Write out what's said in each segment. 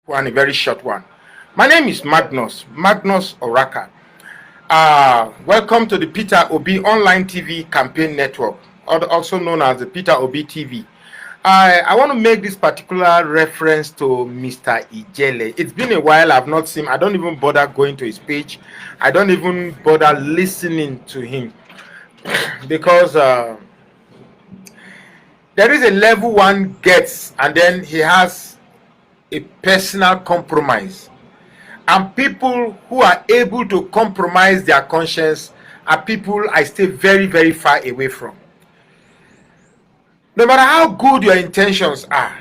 one, a very short one. My name is Magnus Oraka. Welcome to the Peter Obi Online TV Campaign Network, also known as the Peter Obi TV. I want to make this particular reference to Mr. Ijele. It's been a while I've not seen him. I don't even bother going to his page. I don't even bother listening to him because there is a level one gets, and then he has a personal compromise. And people who are able to compromise their conscience are people I stay very, very far away from. No matter how good your intentions are,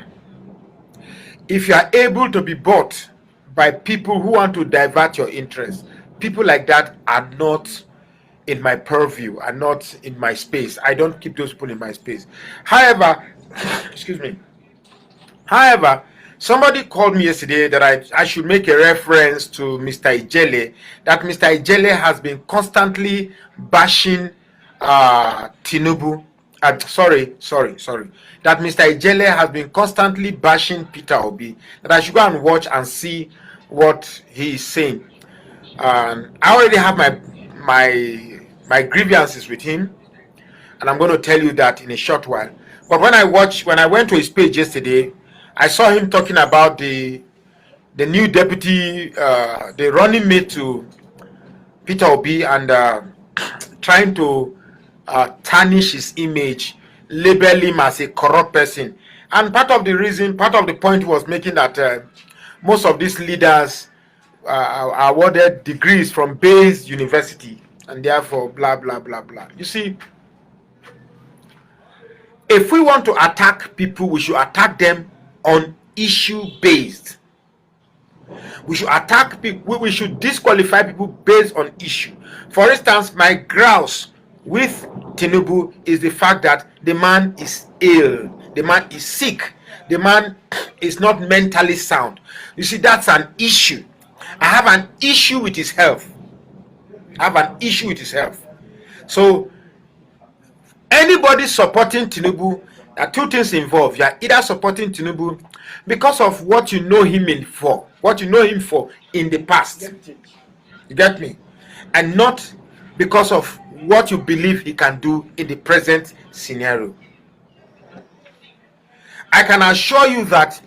if you are able to be bought by people who want to divert your interest, people like that are not in my purview, are not in my space. I don't keep those people in my space. However, excuse me. However, somebody called me yesterday that I should make a reference to Mr. Ijele, that Mr. Ijele has been constantly bashing Tinubu. Sorry. That Mr. Ijele has been constantly bashing Peter Obi. That I should go and watch and see what he is saying. I already have my grievances with him, and I'm going to tell you that in a short while. But when I went to his page yesterday, I saw him talking about the new deputy, the running mate to Peter Obi, and trying to tarnish his image, label him as a corrupt person. And part of the point was making that most of these leaders are awarded degrees from Bayes University, and therefore blah blah blah blah. You see, if we want to attack people, we should attack them on issue based. We should attack people, we should disqualify people based on issue. For instance, my grouse with Tinubu is the fact that the man is ill, the man is sick, the man is not mentally sound. You see, that's an issue. I have an issue with his health. So anybody supporting Tinubu, there are two things involved. You are either supporting Tinubu because of what you know him for in the past. You get me? And not because of what you believe he can do in the present scenario. I can assure you that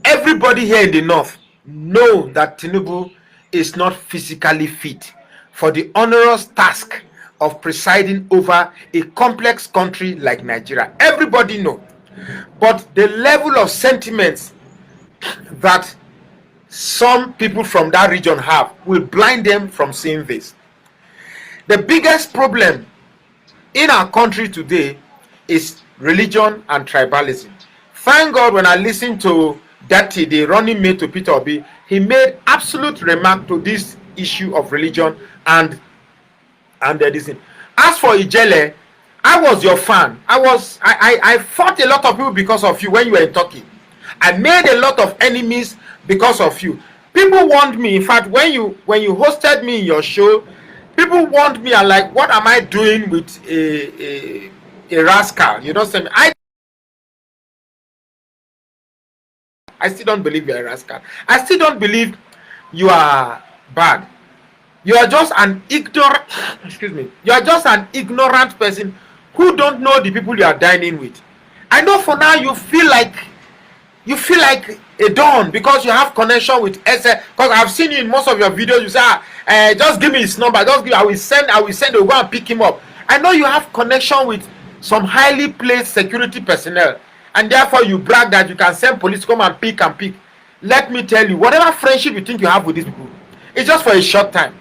everybody here in the north know that Tinubu is not physically fit for the onerous task of presiding over a complex country like Nigeria. Everybody know. But the level of sentiments that some people from that region have will blind them from seeing this. The biggest problem in our country today is religion and tribalism. Thank God when I listened to Dati, the running mate to Peter Obi, he made absolute remark to this issue of religion and this thing. As for Ijele, I was your fan. I fought a lot of people because of you when you were in Turkey. I made a lot of enemies because of you. People want me. In fact, when you hosted me in your show, people want me. I'm like, what am I doing with a rascal? You know, say I still don't believe you're a rascal. I still don't believe you are bad. You are just an ignorant, you are just an ignorant person who don't know the people you are dining with. I know for now you feel like a don because you have connection with SS. Because I've seen you in most of your videos. You say, just give me his number. I will send. They'll go and pick him up. I know you have connection with some highly placed security personnel, and therefore you brag that you can send police to come and pick. Let me tell you, whatever friendship you think you have with these people, it's just for a short time.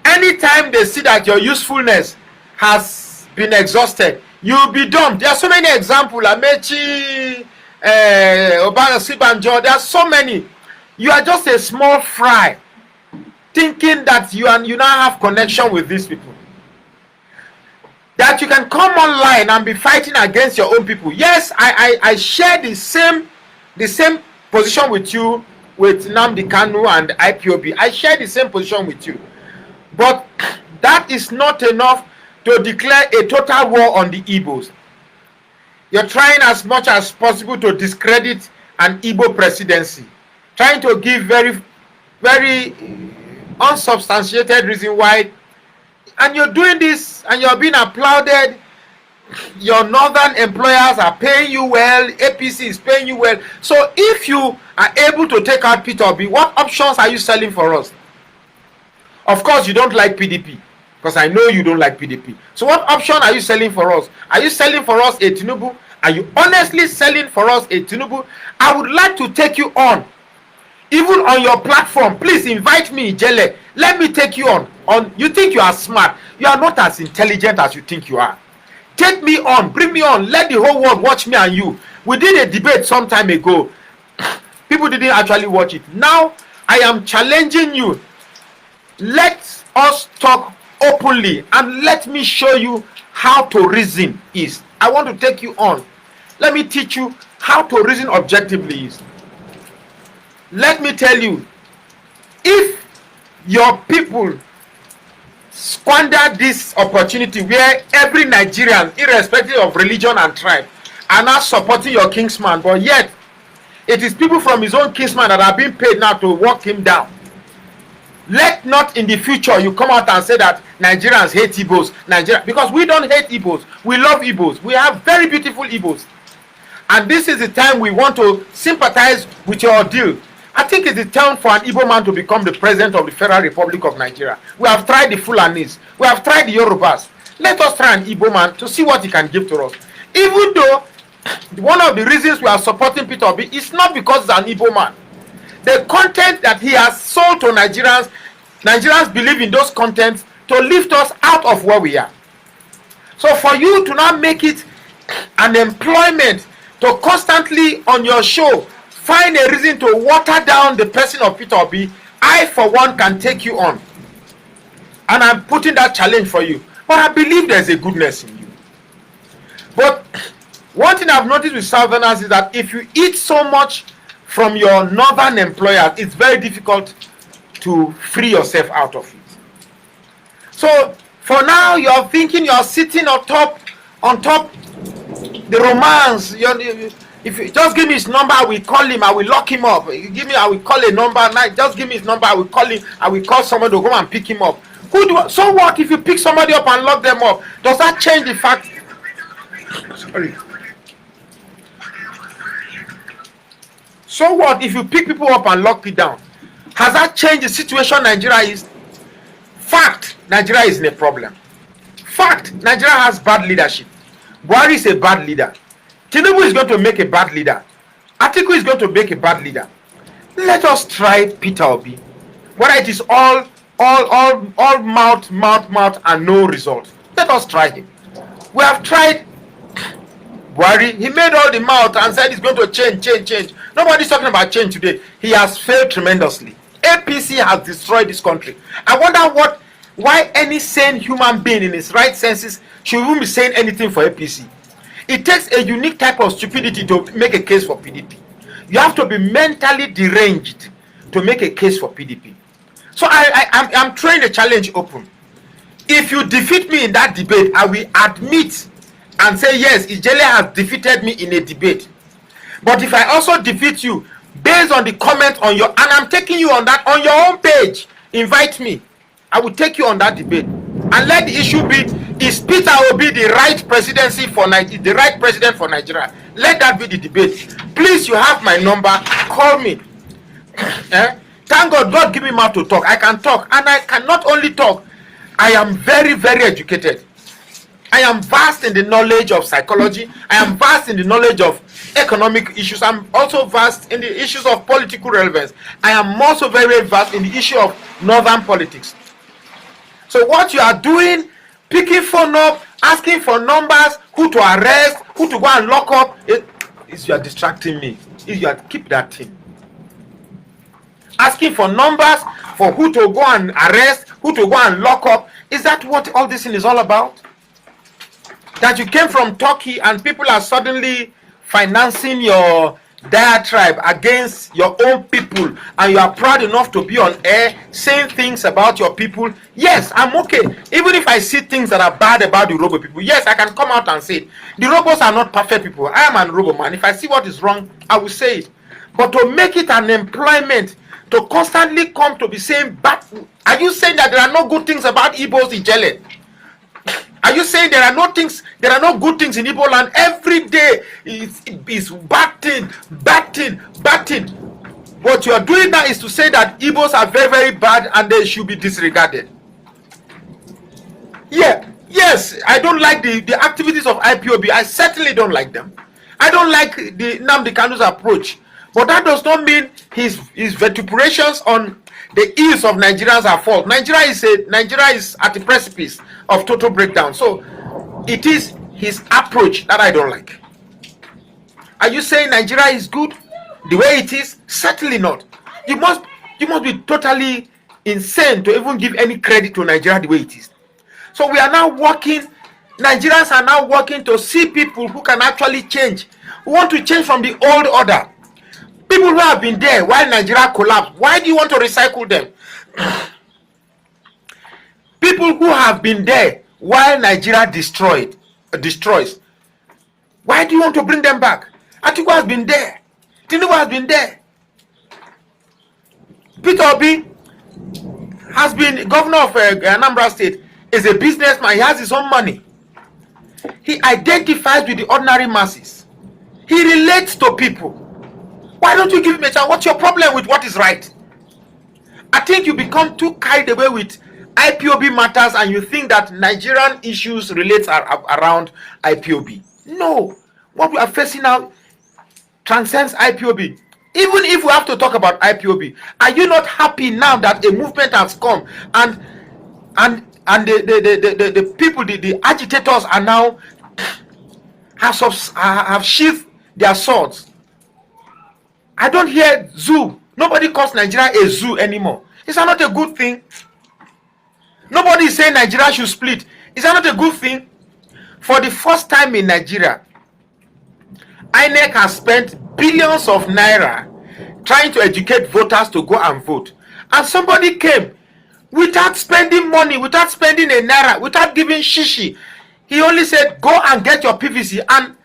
Anytime they see that your usefulness has been exhausted, you'll be dumped. There are so many examples. Amechi, Obama, Sibanjo, there are so many. You are just a small fry, thinking that you now have connection with these people. That you can come online and be fighting against your own people. Yes, I share the same position with you, with Nnamdi Kanu and IPOB. I share the same position with you. But that is not enough to declare a total war on the Ibos. You're trying as much as possible to discredit an Igbo presidency. trying to give very, very unsubstantiated reason why, and you're doing this and you're being applauded. Your northern employers are paying you well, APC is paying you well. So if you are able to take out Peter Obi, what options are you selling for us? Of course you don't like PDP, because I know you don't like PDP. So what option are you selling for us? Are you selling for us a Tinubu? Are you honestly selling for us a Tinubu? I would like to take you on, even on your platform. Please invite me, Jele. Let me take you on. You think you are smart, you are not as intelligent as you think you are. Take me on, bring me on, let the whole world watch me and you. We did a debate some time ago. People didn't actually watch it. Now I am challenging you. Let us talk openly and let me show you how to reason is. I want to take you on. Let me teach you how to reason objectively is. Let me tell you, if your people squander this opportunity where every Nigerian, irrespective of religion and tribe, are now supporting your kingsman, but yet it is people from his own kingsman that are being paid now to walk him down. Let not in the future you come out and say that Nigerians hate Ibos. Because we don't hate Ibos. We love Ibos. We have very beautiful Ibos. And this is the time we want to sympathize with your deal. I think it's the time for an Igbo man to become the president of the Federal Republic of Nigeria. We have tried the Fulanis. We have tried the Yorubas. Let us try an Igbo man to see what he can give to us. Even though one of the reasons we are supporting Peter Obi is not because he's an Igbo man. The content that he has sold to Nigerians believe in those contents to lift us out of where we are. So for you to now make it an employment to constantly on your show find a reason to water down the person of Peter Obi, I for one can take you on. And I'm putting that challenge for you. But I believe there's a goodness in you. But one thing I've noticed with Southerners is that if you eat so much from your northern employers, it's very difficult to free yourself out of it. So for now, you're thinking you're sitting on top the romance. If you just give me his number, I will call him, I will lock him up. I will call a number. Just give me his number, I will call him, I will call someone to come and pick him up. So what if you pick somebody up and lock them up? Does that change the fact? Sorry. So what if you pick people up and lock it down? Has that changed the situation Nigeria is? Fact, Nigeria is in a problem. Fact, Nigeria has bad leadership. Buhari is a bad leader. Tinubu is going to make a bad leader. Atiku is going to make a bad leader. Let us try Peter Obi. Whether it is all mouth and no result. Let us try him. We have tried Buhari. He made all the mouth and said he's going to change. Nobody's talking about change today. He has failed tremendously. APC has destroyed this country. I wonder why any sane human being in his right senses should even be saying anything for APC. It takes a unique type of stupidity to make a case for PDP. You have to be mentally deranged to make a case for PDP. So I'm throwing the challenge open. If you defeat me in that debate, I will admit and say, yes, Ijele has defeated me in a debate. But if I also defeat you based on the comment on and I'm taking you on that on your own page, invite me. I will take you on that debate. And let the issue be, is Peter Obi the right presidency for the right president for Nigeria? Let that be the debate. Please, you have my number. Call me. Thank God give me mouth to talk. I can talk. And I can not only talk, I am very, very educated. I am vast in the knowledge of psychology. I am vast in the knowledge of economic issues. I'm also vast in the issues of political relevance. I am also very vast in the issue of northern politics. So what you are doing, picking phone up, asking for numbers, who to arrest, who to go and lock up, is you are distracting me. Keep that thing. Asking for numbers for who to go and arrest, who to go and lock up. Is that what all this thing is all about? That you came from Turkey and people are suddenly financing your diatribe against your own people, and you are proud enough to be on air saying things about your people. Yes, I'm okay. Even if I see things that are bad about the Robo people, yes, I can come out and say it. The Robos are not perfect people. I am an Robo man. If I see what is wrong, I will say it. But to make it an employment, to constantly come to be saying, but are you saying that there are no good things about Ibos in Jele? Are you saying there are no good things in Igbo land? Every day is bad thing. What you are doing now is to say that Igbos are very, very bad and they should be disregarded. Yes, I don't like the activities of IPOB. I certainly don't like them. I don't like the Nnamdi Kanu's approach. But that does not mean his vituperations on the ills of Nigerians are false. Nigeria is at the precipice of total breakdown. So it is his approach that I don't like. Are you saying Nigeria is good the way it is? Certainly not. You must be totally insane to even give any credit to Nigeria the way it is. So we are now working. Nigerians are now working to see people who can actually change. We want to change from the old order. People who have been there while Nigeria collapsed. Why do you want to recycle them? People who have been there while Nigeria destroys. Why do you want to bring them back? Atiku has been there. Tinubu has been there. Peter Obi has been governor of Anambra State. Is a businessman. He has his own money. He identifies with the ordinary masses. He relates to people. Why don't you give him a chance? What's your problem with what is right? I think you become too carried away with IPOB matters and you think that Nigerian issues relate around IPOB. No. What we are facing now transcends IPOB. Even if we have to talk about IPOB, are you not happy now that a movement has come and the people, the agitators are now have sheathed their swords? I don't hear zoo. Nobody calls Nigeria a zoo anymore. Is that not a good thing? Nobody is saying Nigeria should split. Is that not a good thing? For the first time in Nigeria, INEC has spent billions of naira trying to educate voters to go and vote. And somebody came without spending money, without spending a naira, without giving shishi. He only said, go and get your PVC. And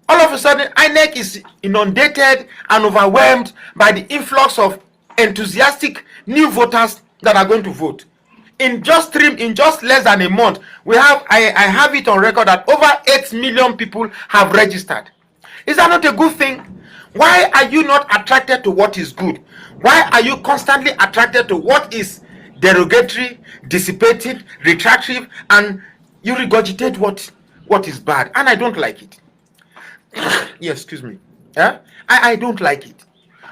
all of a sudden, INEC is inundated and overwhelmed by the influx of enthusiastic new voters that are going to vote. In just less than a month, I have it on record that over 8 million people have registered. Is that not a good thing? Why are you not attracted to what is good? Why are you constantly attracted to what is derogatory, dissipating, retractive, and you regurgitate what is bad? And I don't like it. Yes, excuse me. I don't like it.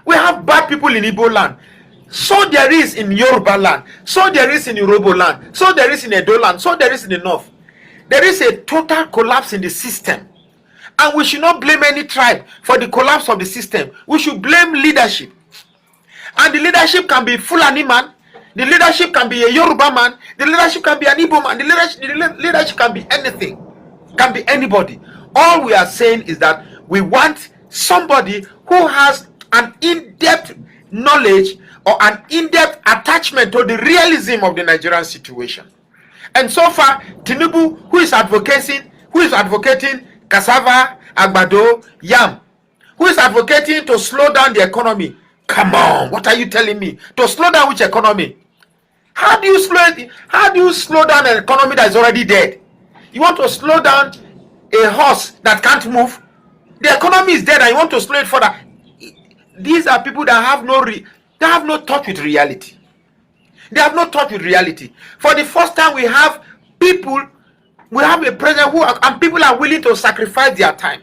We have bad people in Igbo land. So there is in Yoruba land. So there is in Yoruba land. So there is in Edo land. So there is in the north. There is a total collapse in the system. And we should not blame any tribe for the collapse of the system. We should blame leadership. And the leadership can be Fulani man. The leadership can be a Yoruba man. The leadership can be an Igbo man. The leadership can be anything. Can be anybody. All we are saying is that we want somebody who has an in-depth knowledge or an in-depth attachment to the realism of the Nigerian situation. And so far, Tinubu, who is advocating cassava, agbado, yam, who is advocating to slow down the economy. Come on, what are you telling me? To slow down which economy? How do you slow down an economy that is already dead? You want to slow down a horse that can't move? The economy is dead and you want to slow it further. These are people that have no touch with reality. They have no touch with reality. For the first time, we have a president and people are willing to sacrifice their time.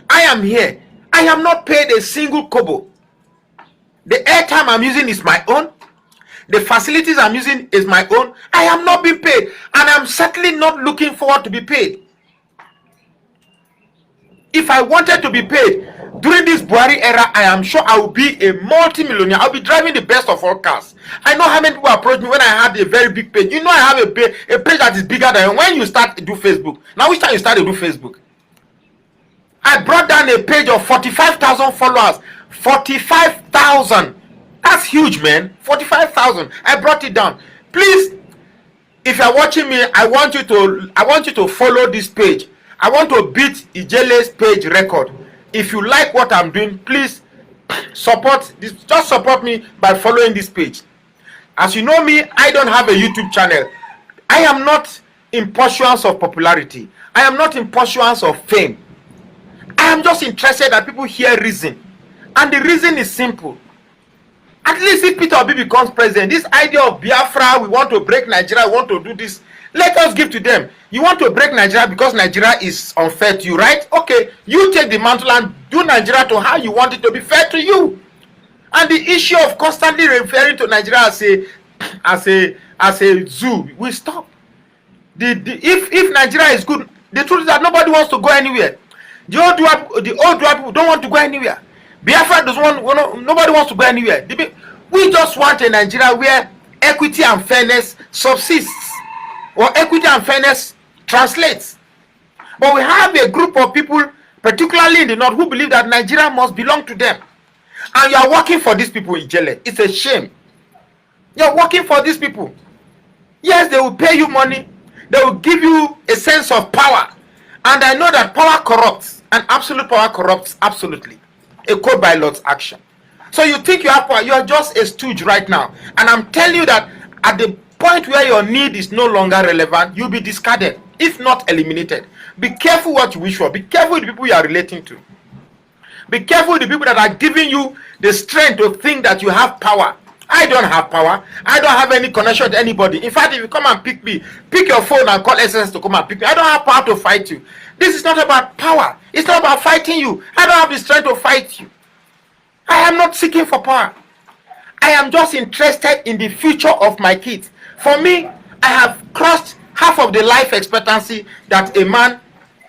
I am here. I am not paid a single kobo. The airtime I'm using is my own. The facilities I'm using is my own. I am not being paid. And I'm certainly not looking forward to be paid. If I wanted to be paid during this Buhari era, I am sure I will be a multi-millionaire. I'll be driving the best of all cars. I know how many people approach me when I had a very big page. You know I have a page that is bigger than when you start to do Facebook. Now which time you start to do Facebook? I brought down a page of 45,000 followers. 45,000. That's huge, man. 45,000. I brought it down. Please, if you're watching me, I want you to follow this page. I want to beat Ijele's page record. If you like what I'm doing, please support this, just support me by following this page. As you know me, I don't have a YouTube channel. I am not in pursuance of popularity. I am not in pursuance of fame. I am just interested that people hear reason. And the reason is simple. At least if Peter Obi becomes president, this idea of Biafra, we want to break Nigeria, we want to do this, let us give to them. You want to break Nigeria because Nigeria is unfair to you, right? Okay, you take the mantle and do Nigeria to how you want it to be fair to you. And the issue of constantly referring to Nigeria as a zoo will stop. If Nigeria is good, the truth is that nobody wants to go anywhere. The old people don't want to go anywhere. Biafra doesn't want, nobody wants to go anywhere. We just want a Nigeria where equity and fairness subsists, or equity and fairness translates. But we have a group of people, particularly in the north, who believe that Nigeria must belong to them. And you are working for these people in Jele. It's a shame. You are working for these people. Yes, they will pay you money. They will give you a sense of power. And I know that power corrupts, and absolute power corrupts absolutely. A code by Lord's action. So you think you have power, you are just a stooge right now. And I'm telling you that at the point where your need is no longer relevant, you'll be discarded, if not eliminated. Be careful what you wish for. Be careful with the people you are relating to. Be careful with the people that are giving you the strength to think that you have power. I don't have power. I don't have any connection to anybody. In fact, if you come and pick me, pick your phone and call SS to come and pick me. I don't have power to fight you. This is not about power. It's not about fighting you. I don't have the strength to fight you. I am not seeking for power. I am just interested in the future of my kids. For me, I have crossed half of the life expectancy that a man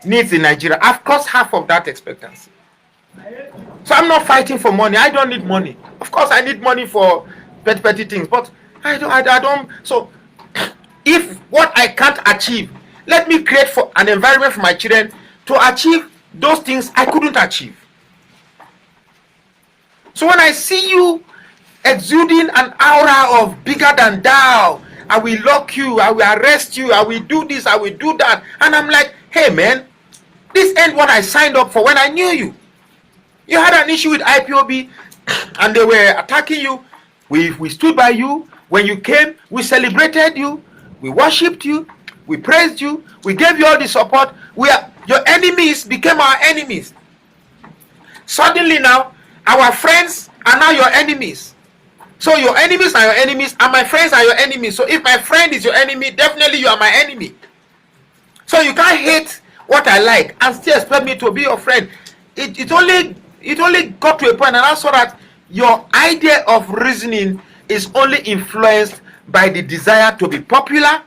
needs in Nigeria. I've crossed half of that expectancy. So I'm not fighting for money. I don't need money. Of course, I need money for petty things, but I don't. So if what I can't achieve, let me create for an environment for my children to achieve those things I couldn't achieve. So when I see you exuding an aura of bigger than thou, I will lock you, I will arrest you, I will do this, I will do that, and I'm like, hey man, this ain't what I signed up for when I knew you. You had an issue with IPOB and they were attacking you. We stood by you. When you came, we celebrated you, we worshipped you, we praised you, we gave you all the support. Your enemies became our enemies. Suddenly now, our friends are now your enemies. So your enemies are your enemies and my friends are your enemies. So if my friend is your enemy, definitely you are my enemy. So you can't hate what I like and still expect me to be your friend. It only got to a point, and I saw that your idea of reasoning is only influenced by the desire to be popular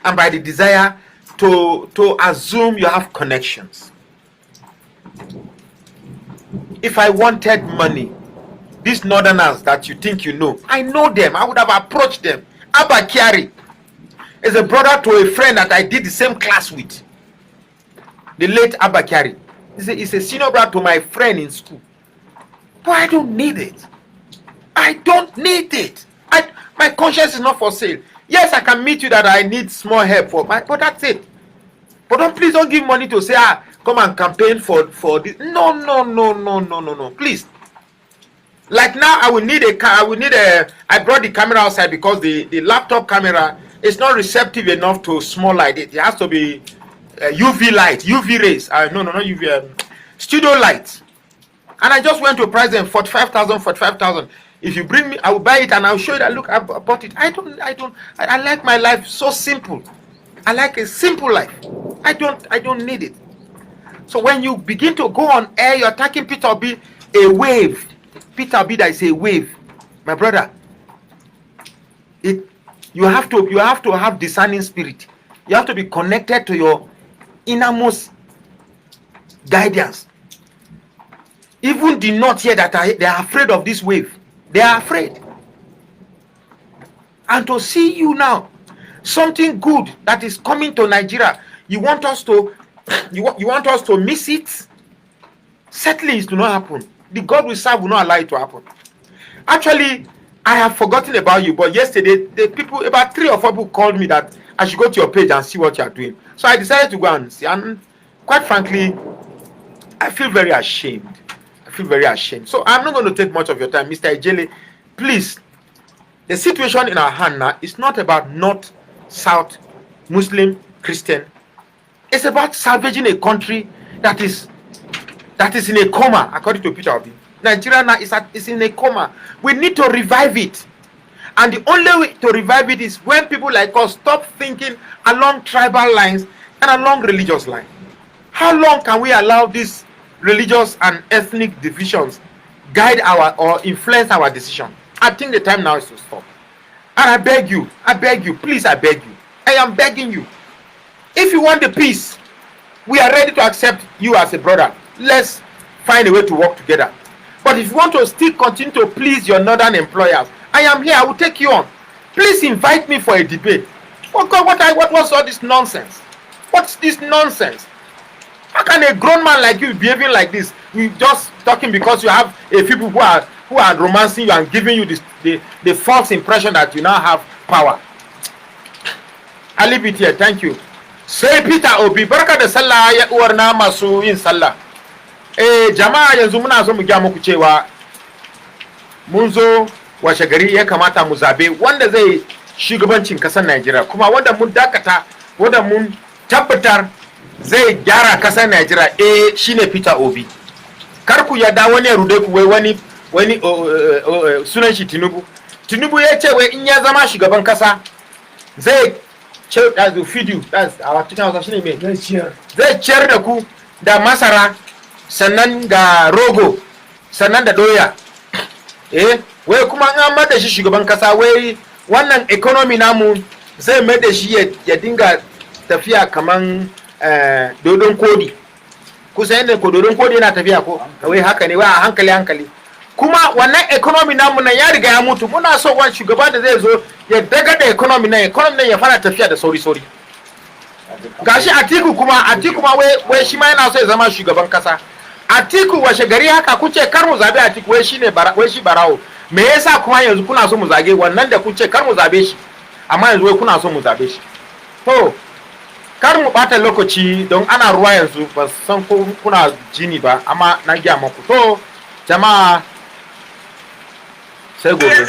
and by the desire to assume you have connections. If I wanted money, these northerners that you think you know, I know them. I would have approached them. Abba Kyari is a brother to a friend that I did the same class with. The late Abba Kyari. He's a senior brother to my friend in school. But I don't need it. I don't need it. My conscience is not for sale. Yes, I can meet you that I need small help for, but that's it. But please don't give money to say, come and campaign for this. No. Please. Like now, I brought the camera outside because the laptop camera is not receptive enough to small light. It has to be UV light, UV rays. No, not UV. Studio light. And I just went to price them 45,000. If you bring me, I will buy it and I'll show you that. Look, I bought it. I like my life so simple. I like a simple life. I don't need it. So when you begin to go on air, you're attacking Peter Obi, a wave. Peter Obi, that is a wave, my brother. You have to have discerning spirit. You have to be connected to your innermost guidance. Even the not here that they are afraid of this wave. They are afraid. And to see you now, something good that is coming to Nigeria, you want us to miss it? Certainly it will not happen. The God we serve will not allow it to happen. Actually, I have forgotten about you, but yesterday about 3 or 4 people called me that I should go to your page and see what you are doing. So I decided to go and see, and quite frankly, I feel very ashamed. feel very ashamed. So I'm not going to take much of your time, Mr. Ejele. Please, the situation in our hand now is not about North, South, Muslim, Christian. It's about salvaging a country that is in a coma, according to Peter Obi. Nigeria now is in a coma. We need to revive it. And the only way to revive it is when people like us stop thinking along tribal lines and along religious lines. How long can we allow these religious and ethnic divisions guide or influence our decision? I think the time now is to stop. And I beg you, please, I beg you. I am begging you. If you want the peace, we are ready to accept you as a brother. Let's find a way to work together. But if you want to still continue to please your northern employers, I am here. I will take you on. Please invite me for a debate. Oh God, what's all this nonsense? What's this nonsense? How can a grown man like you be behaving like this? You just talking because you have a people who are romancing you and giving you the false impression that you now have power. I leave it here. Thank you. Sai Peter Obi, barka da sallah ya uwar na masu yin sallah. Jama'a yanzu muna so mu ga muku cewa mun zo washe gari ya kamata mu zabe wanda zai shugabancin kasar Najeriya, kuma wanda mun dakata, wanda mun tabbatar zai gyara kasar Najeriya shine Peter Obi. Kar ku yarda wani ya rude ku wai wani sunan shi Tinubu ya ce wai in ya zama shugaban kasa zai that's the video, that's our 2000 shine me zai ciyar da ku da masara, sannan ga rogo, sannan da doya. Wai kuma an amma da shi shugaban kasa, wai wannan economy namu zai mai da shi ya dinga tafiya kaman dodon kodi. Kusa yadda ko dodon kodi yana tafiya ko wai haka ne, wai a hankali. Kuma wannan economy namu nan ya riga ya mutu. Muna so wani shugaba da zai zo ya daga da economy nan ya fara tafiya da sauri. Gashi Atiku ma wai shi ma yana so ya zama shugaban kasa. Atiku washe gari haka kuce kar mu zabe Atiku wai shi barawo. Me yasa kuma yanzu kuna so mu zage wannan da kuce kar mu zabe shi, amma yanzu wai kuna so mu zabe shi? To kar mu bata lokaci don ana ruwa yanzu, ba san ko kuna jini ba, amma na giya muku. To jama'a sai gobe.